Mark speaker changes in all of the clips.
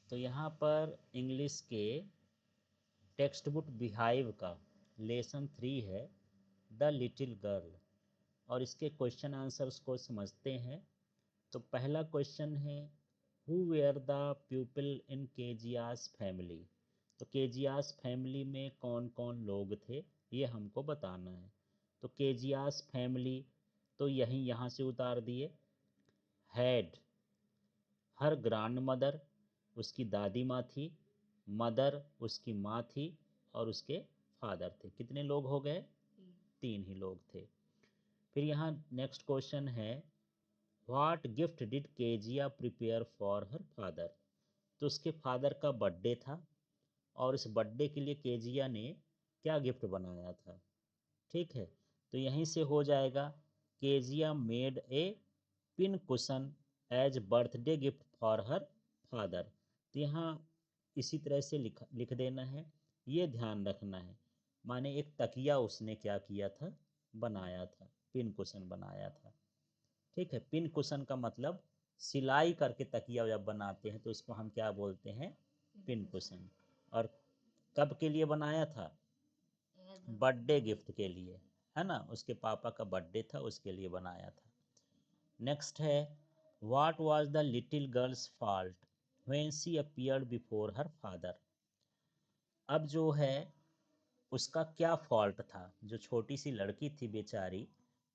Speaker 1: तो यहाँ पर इंग्लिश के टेक्स्ट बुक बिहाइव का लेसन 3 है, द लिटिल गर्ल। और इसके क्वेश्चन आंसर्स को समझते हैं। तो पहला क्वेश्चन है, who were the people in Kezia's family. तो केजियास फैमिली में कौन कौन लोग थे, ये हमको बताना है। तो केजियास फैमिली तो यहाँ से उतार दिए। हैड, हर ग्रैंड मदर, उसकी दादी माँ थी। मदर उसकी माँ थी। और उसके फादर थे। कितने लोग हो गए? 3 ही लोग थे। फिर यहाँ नेक्स्ट क्वेश्चन है, what gift did Kezia prepare for her father. तो उसके फादर का बर्थडे था और इस बर्थडे के लिए केजिया ने क्या गिफ्ट बनाया था। ठीक है, तो यहीं से हो जाएगा, Kezia made a pin cushion as birthday gift for her father. तो यहाँ इसी तरह से लिख देना है, ये ध्यान रखना है। माने एक तकिया उसने क्या किया था, बनाया था, पिन कुशन बनाया था। ठीक है, पिन कुशन का मतलब सिलाई करके तकिया जब बनाते हैं तो उसको हम क्या बोलते हैं, पिन कुशन। और कब के लिए बनाया था, बर्थडे गिफ्ट के लिए, है ना, उसके पापा का बर्थडे था उसके लिए बनाया था। नेक्स्ट है, what was the little girls fault when she appeared before her father. अब जो है उसका क्या फॉल्ट था, जो छोटी सी लड़की थी बेचारी,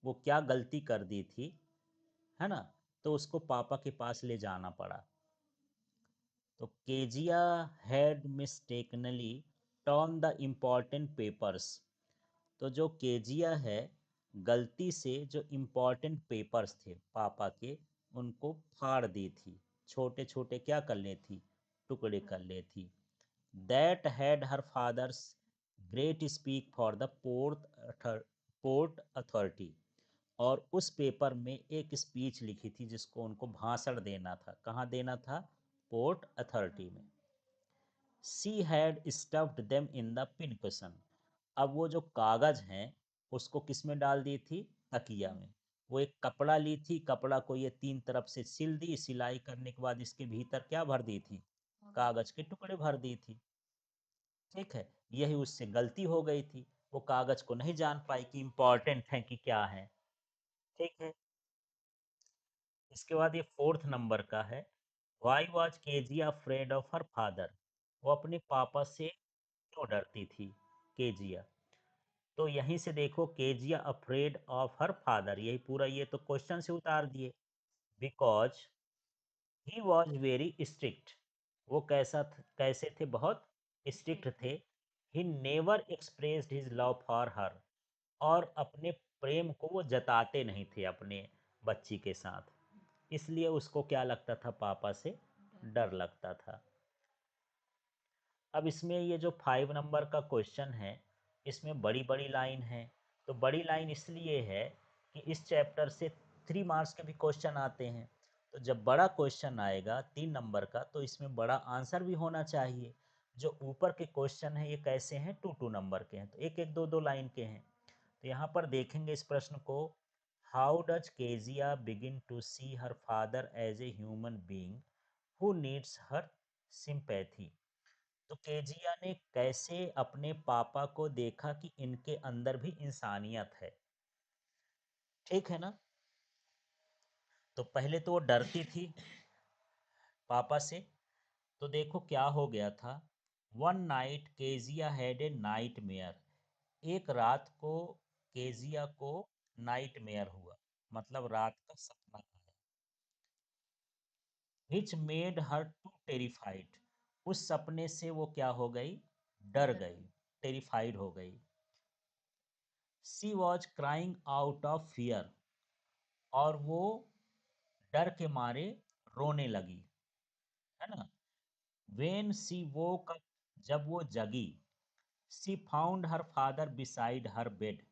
Speaker 1: वो क्या गलती कर दी थी, है ना, तो उसको पापा के पास ले जाना पड़ा। तो Kezia had mistakenly turn the important papers. तो जो केजिया है, गलती से जो इम्पॉर्टेंट पेपर्स थे पापा के, उनको फाड़ दी थी। छोटे छोटे क्या कर ली थी, टुकड़े कर ली थी। That had her father's great speak for the port authority. और उस पेपर में एक स्पीच लिखी थी जिसको उनको भाषण देना था। कहाँ देना था, पोर्ट अथॉरिटी में। She had stuffed them in the pin cushion. अब वो जो कागज हैं उसको किस में डाल दी थी, तकिया में। वो एक कपड़ा ली थी, कपड़ा को ये 3 तरफ से सिल दी, सिलाई करने के बाद इसके भीतर क्या भर दी थी, कागज के टुकड़े भर दी थी। ठीक है, यही उससे गलती हो गई थी, वो कागज को नहीं जान पाई कि इंपॉर्टेंट है कि क्या है। ठीक है, इसके बाद ये 4th नंबर का है, why was Kezia afraid of her father. वो अपने पापा से क्यों डरती थी, केजिया। तो यहीं से देखो, Kezia afraid of her father, यही पूरा ये तो क्वेश्चन से उतार दिए। Because he was very strict. वो कैसे थे, बहुत स्ट्रिक्ट थे। He never expressed his love for her. और अपने प्रेम को वो जताते नहीं थे अपने बच्ची के साथ, इसलिए उसको क्या लगता था, पापा से डर लगता था। अब इसमें ये जो 5 नंबर का क्वेश्चन है, इसमें बड़ी बड़ी लाइन है। तो बड़ी लाइन इसलिए है कि इस चैप्टर से 3 मार्क्स के भी क्वेश्चन आते हैं। तो जब बड़ा क्वेश्चन आएगा 3 नंबर का, तो इसमें बड़ा आंसर भी होना चाहिए। जो ऊपर के क्वेश्चन हैं ये कैसे हैं, 2 नंबर के हैं, तो एक एक दो दो लाइन के हैं। तो यहाँ पर देखेंगे इस प्रश्न को, how does Kezia begin to see her father as a human being who needs her sympathy. तो केजिया ने कैसे अपने पापा को देखा कि इनके अंदर भी इंसानियत है। ठीक है ना। तो पहले तो वो डरती थी पापा से। तो देखो क्या हो गया था, one night Kezia had a night mayor. एक रात को केजिया को नाइट मेयर हुआ, मतलब रात का सपना आया। Which made her too terrified. उस सपने से वो क्या हो गई, डर गई, टेरिफाइड हो गई। She was crying out of fear. और वो डर के मारे रोने लगी, है ना। वेन सी वोक अप, जब वो जगी, she found her father beside her bed.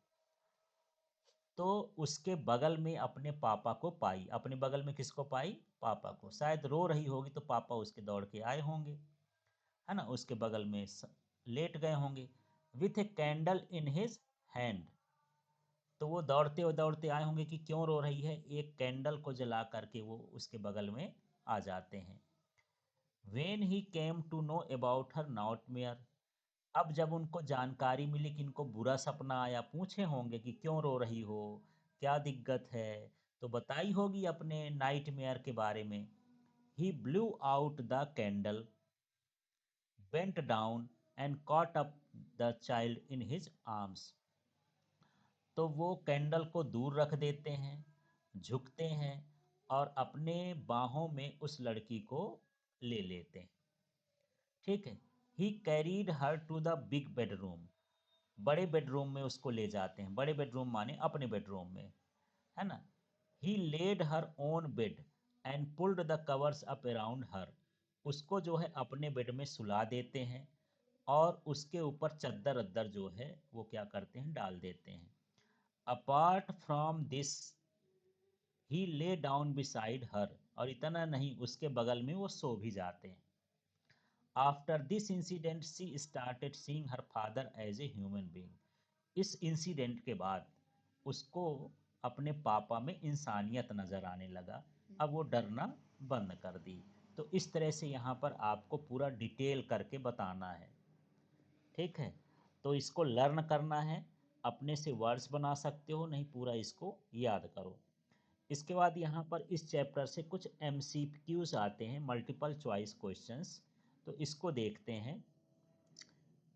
Speaker 1: तो उसके बगल में अपने पापा को पाई। अपने बगल में किसको पाई, पापा को। शायद रो रही होगी तो पापा उसके दौड़ के आए होंगे, है ना, उसके बगल में लेट गए होंगे। With a candle in his hand. तो वो दौड़ते दौड़ते आए होंगे कि क्यों रो रही है, एक कैंडल को जला करके वो उसके बगल में आ जाते हैं। When he came to know about her nightmare, अब जब उनको जानकारी मिली कि इनको बुरा सपना आया, पूछे होंगे कि क्यों रो रही हो, क्या दिक्कत है, तो बताई होगी अपने नाइटमेयर के बारे में। He blew out the candle, bent down and caught up the child in his arms. तो वो कैंडल को दूर रख देते हैं, झुकते हैं और अपने बाहों में उस लड़की को ले लेते हैं। ठीक है। He carried her to the big bedroom, बड़े बेडरूम में उसको ले जाते हैं। बड़े बेडरूम माने अपने बेडरूम में, है ना। He laid her on bed and pulled the covers up around her, उसको जो है अपने बेड में सुला देते हैं और उसके ऊपर चद्दर अद्दर जो है वो क्या करते हैं, डाल देते हैं। Apart from this he lay down beside her, और इतना नहीं, उसके बगल में वो सो भी जाते हैं। After this incident she started seeing her father as a human being, इस इंसिडेंट के बाद उसको अपने पापा में इंसानियत नज़र आने लगा। अब वो डरना बंद कर दी। तो इस तरह से यहाँ पर आपको पूरा डिटेल करके बताना है। ठीक है। तो इसको लर्न करना है, अपने से वर्ड्स बना सकते हो, नहीं पूरा इसको याद करो। इसके बाद यहाँ पर इस चैप्टर से कुछ MCQs आते हैं, मल्टीपल चॉइस क्वेश्चंस। तो इसको देखते हैं।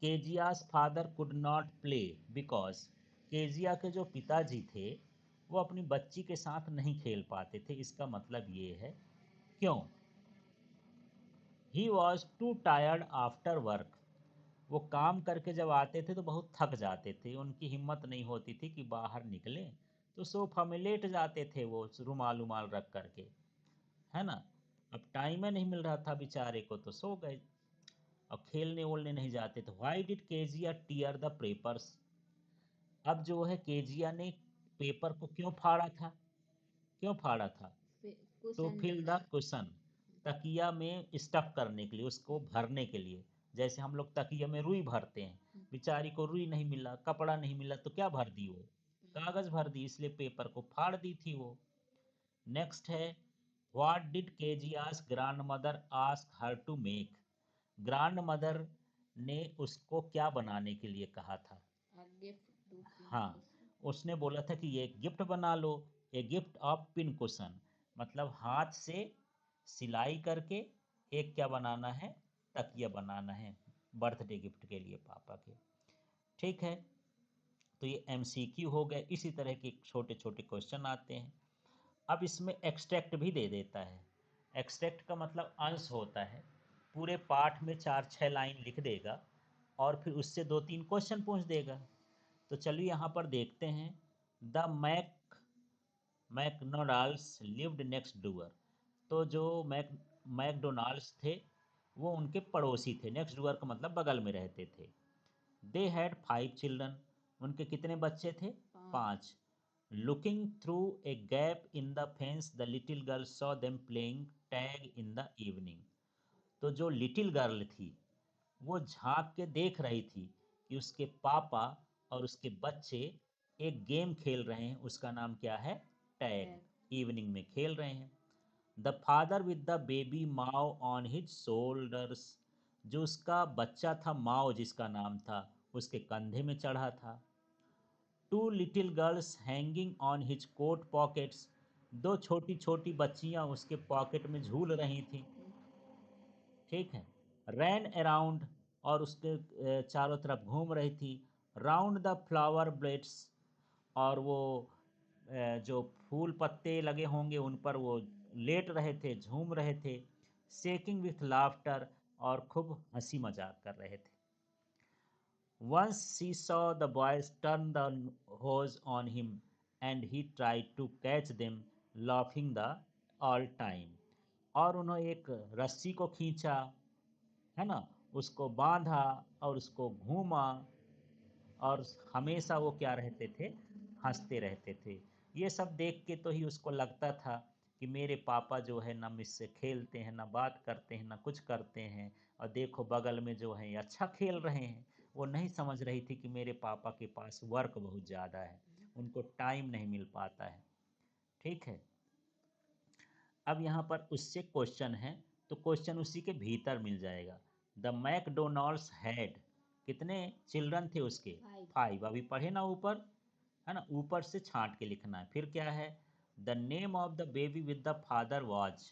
Speaker 1: Kezia's father could not play because, Kezia के जो पिताजी थे वो अपनी बच्ची के साथ नहीं खेल पाते थे। इसका मतलब ये है क्यों। He was to tired after work, वो काम करके जब आते थे तो बहुत थक जाते थे, उनकी हिम्मत नहीं होती थी कि बाहर निकलें, तो सोफा में लेट जाते थे वो रुमाल उमाल रख करके, है ना। अब टाइम ही नहीं मिल रहा था बेचारे को, तो सो गए। अब खेलने वोलने नहीं जाते। तो why did Kezia tier the papers, अब जो है केजिया ने पेपर को क्यों फाड़ा था, क्यों फाड़ा था, टू फिल द कुशन, तकिया में स्टफ करने के लिए, उसको भरने के लिए। जैसे हम लोग तकिया में रुई भरते हैं, बेचारी को रुई नहीं मिला, कपड़ा नहीं मिला, तो क्या भर दी वो, कागज भर दी, इसलिए पेपर को फाड़ दी थी वो। नेक्स्ट है, what did Kezia's grandmother ask her to make, grandmother ने उसको क्या बनाने के लिए कहा था। हाँ, उसने बोला था कि ये गिफ्ट बना लो, a gift of pincushion, मतलब हाथ से सिलाई करके एक क्या बनाना है, तकिया बनाना है बर्थडे गिफ्ट के लिए पापा के। ठीक है। तो ये MCQ हो गए। इसी तरह के छोटे छोटे क्वेश्चन आते हैं। अब इसमें एक्सट्रैक्ट भी दे देता है। एक्सट्रैक्ट का मतलब अंश होता है, पूरे पाठ में 4-6 लाइन लिख देगा और फिर उससे 2-3 क्वेश्चन पूछ देगा। तो चलिए यहाँ पर देखते हैं। The McDonald's lived next door, तो जो मैकडोनाल्ड्स थे वो उनके पड़ोसी थे। नेक्स्ट डोर का मतलब बगल में रहते थे। दे हैड 5 चिल्ड्रन, उनके कितने बच्चे थे, 5। Looking through a gap in the fence the little girl saw them playing tag in the evening, तो जो लिटिल गर्ल थी वो झांक के देख रही थी कि उसके पापा और उसके बच्चे एक गेम खेल रहे हैं, उसका नाम क्या है, टैग। इवनिंग में खेल रहे हैं। The father with the baby Mao on his shoulders, जो उसका बच्चा था माओ जिसका नाम था, उसके कंधे में चढ़ा था। Two little girls hanging on his coat pockets, दो छोटी छोटी बच्चियां उसके पॉकेट में झूल रही थी। ठीक है। रैन अराउंड, और उसके चारों तरफ घूम रही थी। राउंड द फ्लावर ब्लेड्स, और वो जो फूल पत्ते लगे होंगे उन पर वो लेट रहे थे, झूम रहे थे। शेकिंग विथ लाफ्टर, और खूब हंसी मजाक कर रहे थे। Once she saw the boys turn the hose on him and he tried to catch them laughing the all time, और उन्होंने एक रस्सी को खींचा, है ना, उसको बांधा और उसको घूमा, और हमेशा वो क्या रहते थे, हंसते रहते थे। ये सब देख के तो ही उसको लगता था कि मेरे पापा जो है ना मुझसे खेलते हैं, ना बात करते हैं, ना कुछ करते हैं, और देखो बगल में जो है अच्छा खेल रहे हैं। वो नहीं समझ रही थी कि मेरे पापा के पास वर्क बहुत ज़्यादा है, उनको टाइम नहीं मिल पाता है। ठीक है। अब यहाँ पर उससे क्वेश्चन है, तो क्वेश्चन उसी के भीतर मिल जाएगा। द मैकडोनाल्ड्स हैड, कितने चिल्ड्रन थे उसके? 5। अभी पढ़े ना ऊपर, है ना, ऊपर से छांट के लिखना है। फिर क्या है? The name of the baby with the father was,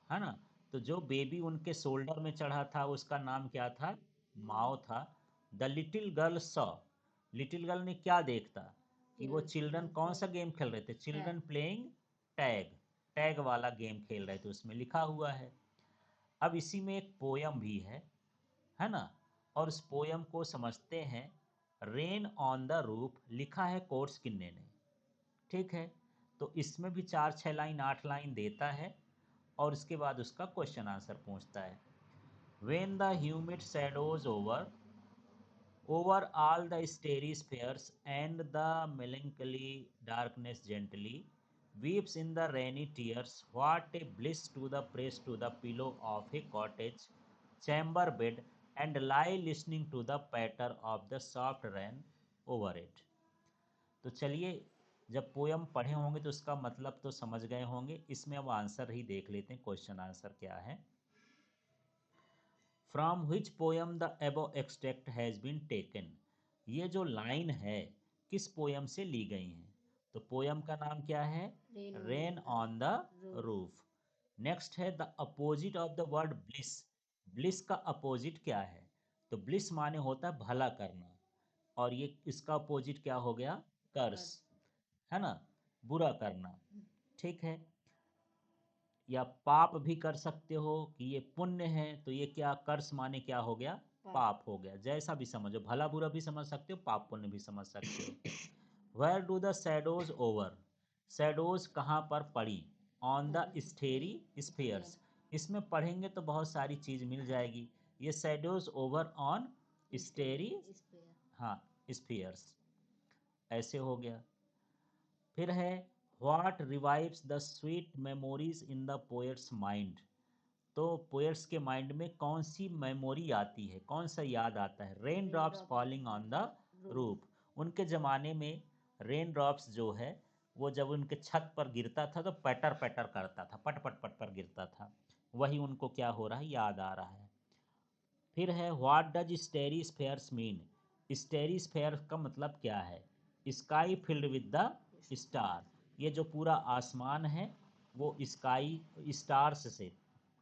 Speaker 1: है ना, तो जो बेबी उनके शोल्डर में चढ़ा था उसका नाम क्या था? माओ था। The little girl saw, little girl ने क्या देखता? कि वो चिल्ड्रन कौन सा गेम खेल रहे थे? चिल्ड्रन प्लेइंग टैग, टैग वाला गेम खेल रहे थे, उसमें लिखा हुआ है। अब इसी में एक पोयम भी है ना, और उस पोयम को समझते हैं। रेन ऑन द रूफ लिखा है कोर्स किन्ने ने, ठीक है। तो इसमें भी 4-6 लाइन 8 लाइन देता है और इसके बाद उसका क्वेश्चन आंसर पूछता है। When the humid shadows over over all the starry spheres and the melancholy darkness gently weeps in the rainy tears, what a bliss to the press to the pillow of a cottage chamber bed and lie listening to the patter of the soft rain over it। तो चलिए, जब poem पढ़े होंगे तो उसका मतलब तो समझ गए होंगे। इसमें अब आंसर ही देख लेते हैं, क्वेश्चन आंसर क्या है। From which poem the above extract has been taken, ये जो लाइन है किस पोयम से ली गई हैं? तो पोयम का नाम क्या है? Rain on the roof. Next है the opposite of the word bliss, bliss का अपोजिट क्या है? तो ब्लिस माने होता है भला करना, और ये इसका अपोजिट क्या हो गया? कर्स, है ना, बुरा करना, ठीक है। या पाप भी कर सकते हो कि ये पुण्य है, तो ये क्या कर्स माने क्या हो गया? पाप हो गया। जैसा भी समझो, भला बुरा भी समझ सकते हो, पाप पुण्य भी समझ सकते हो। Where do the shadows over, shadows कहाँ पर पड़ी? ऑन द स्टेरी स्फीयर्स, इसमें पढ़ेंगे तो बहुत सारी चीज मिल जाएगी। ये शैडोज ओवर ऑन स्टेरी, हाँ, स्फीयर्स, ऐसे हो गया। फिर है what revives the sweet memories in the poets mind, तो पोएट्स के माइंड में कौन सी मेमोरी आती है, कौन सा याद आता है? Rain drops falling on the roof, उनके ज़माने में रेन ड्रॉप्स जो है वो जब उनके छत पर गिरता था तो पैटर पैटर करता था, पट पट पट पर गिरता था, वही उनको क्या हो रहा है? याद आ रहा है। फिर है what does स्टेरी spheres mean, स्टेरी sphere का मतलब क्या है? Sky filled with the star, ये जो पूरा आसमान है वो स्काई स्टार्स से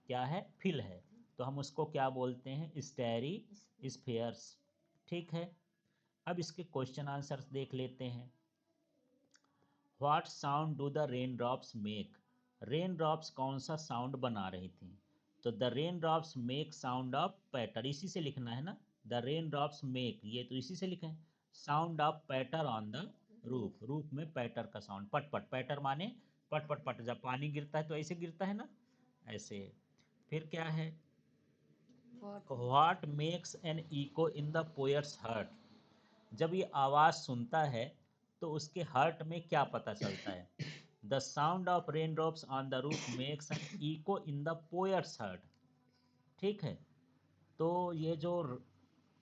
Speaker 1: क्या है? फिल है, तो हम उसको क्या बोलते हैं? स्टेरी स्फेयर्स, ठीक है। अब इसके क्वेश्चन आंसर्स देख लेते हैं। What sound do the raindrops make, raindrops कौन सा साउंड बना रही थी? तो the raindrops make sound of patter, इसी से लिखना है ना, द रेन ड्रॉप्स मेक, ये तो इसी से लिखे हैं। Sound of patter on the roof, roof में पैटर का साउंड, पट पट, पैटर माने पट पट पट, जब पानी गिरता है तो ऐसे गिरता है ना, ऐसे। फिर क्या है? What makes an echo in the poet's heart, जब ये आवाज़ सुनता है तो उसके हार्ट में क्या पता चलता है? The sound of rain drops on the roof makes an echo in the poet's heart, ठीक है। तो ये जो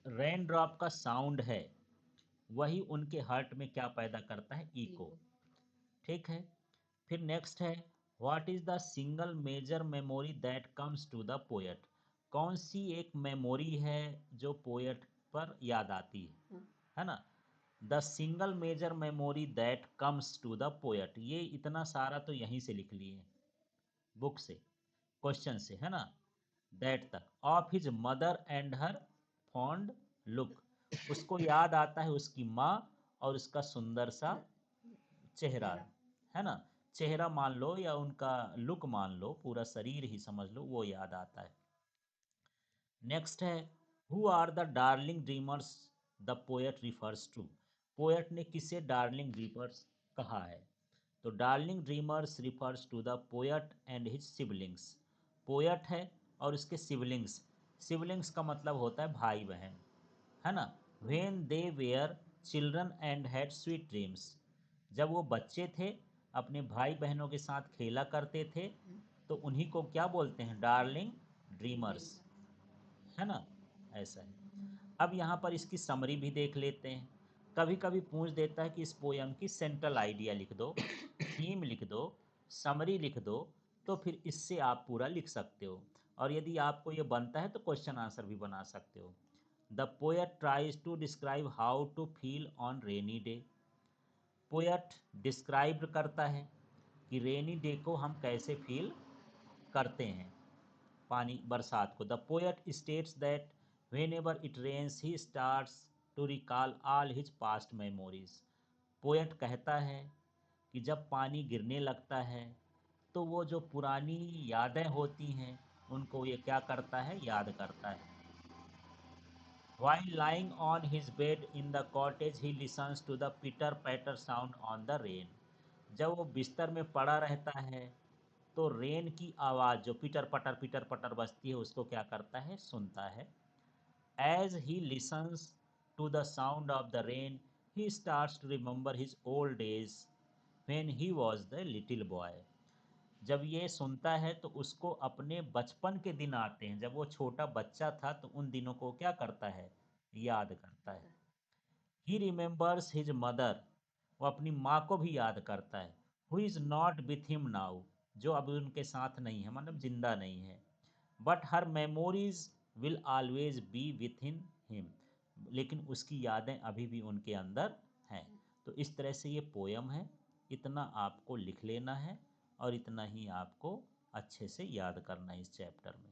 Speaker 1: रेन ड्रॉप का साउंड है वही उनके हार्ट में क्या पैदा करता है? इको, ठीक है। फिर नेक्स्ट है what is the single major memory that comes to the poet, कौन सी एक मेमोरी है जो पोएट पर याद आती है ना? The single major memory that comes to the poet, ये इतना सारा तो यहीं से लिख लिए बुक से, क्वेश्चन से, है ना, दैट तक। Of his mother and her fond look, उसको याद आता है उसकी माँ और उसका सुंदर सा चेहरा, है ना, चेहरा मान लो या उनका लुक मान लो, पूरा शरीर ही समझ लो, वो याद आता है। नेक्स्ट है who are the darling dreamers the poet refers to, poet ने किसे डार्लिंग ड्रीमर्स कहा है? तो darling dreamers refers to the poet and his siblings, poet है और उसके सिबलिंग्स, सिबलिंग्स का मतलब होता है भाई बहन, है ना। When they were children and had sweet dreams, जब वो बच्चे थे अपने भाई बहनों के साथ खेला करते थे, तो उन्हीं को क्या बोलते हैं? डार्लिंग ड्रीमर्स, है ना, ऐसा है। अब यहाँ पर इसकी समरी भी देख लेते हैं। कभी कभी पूछ देता है कि इस पोयम की सेंट्रल आइडिया लिख दो, थीम लिख दो, समरी लिख दो, तो फिर इससे आप पूरा लिख सकते हो। और यदि आपको ये बनता है तो क्वेश्चन आंसर भी बना सकते हो। The poet tries to describe how to feel on rainy day. Poet describe करता है कि रेनी डे को हम कैसे फील करते हैं, पानी बरसात को। The poet states that whenever it rains he starts to recall all his past memories. Poet कहता है कि जब पानी गिरने लगता है तो वो जो पुरानी यादें होती हैं उनको ये क्या करता है, याद करता है। While lying on his bed in the cottage, he listens to the pitter patter sound on the rain. जब वो बिस्तर में पड़ा रहता है तो रेन की आवाज़ जो पिटर पटर बजती है उसको क्या करता है, सुनता है। As he listens to the sound of the rain, he starts to remember his old days when he was the little boy. जब ये सुनता है तो उसको अपने बचपन के दिन आते हैं, जब वो छोटा बच्चा था तो उन दिनों को क्या करता है, याद करता है। ही रिमेंबर्स हिज मदर, वो अपनी माँ को भी याद करता है। Who is not with him now, जो अभी उनके साथ नहीं है, मतलब जिंदा नहीं है। But her memories will always be with in him, लेकिन उसकी यादें अभी भी उनके अंदर हैं। तो इस तरह से ये पोयम है। इतना आपको लिख लेना है और इतना ही आपको अच्छे से याद करना है इस चैप्टर में।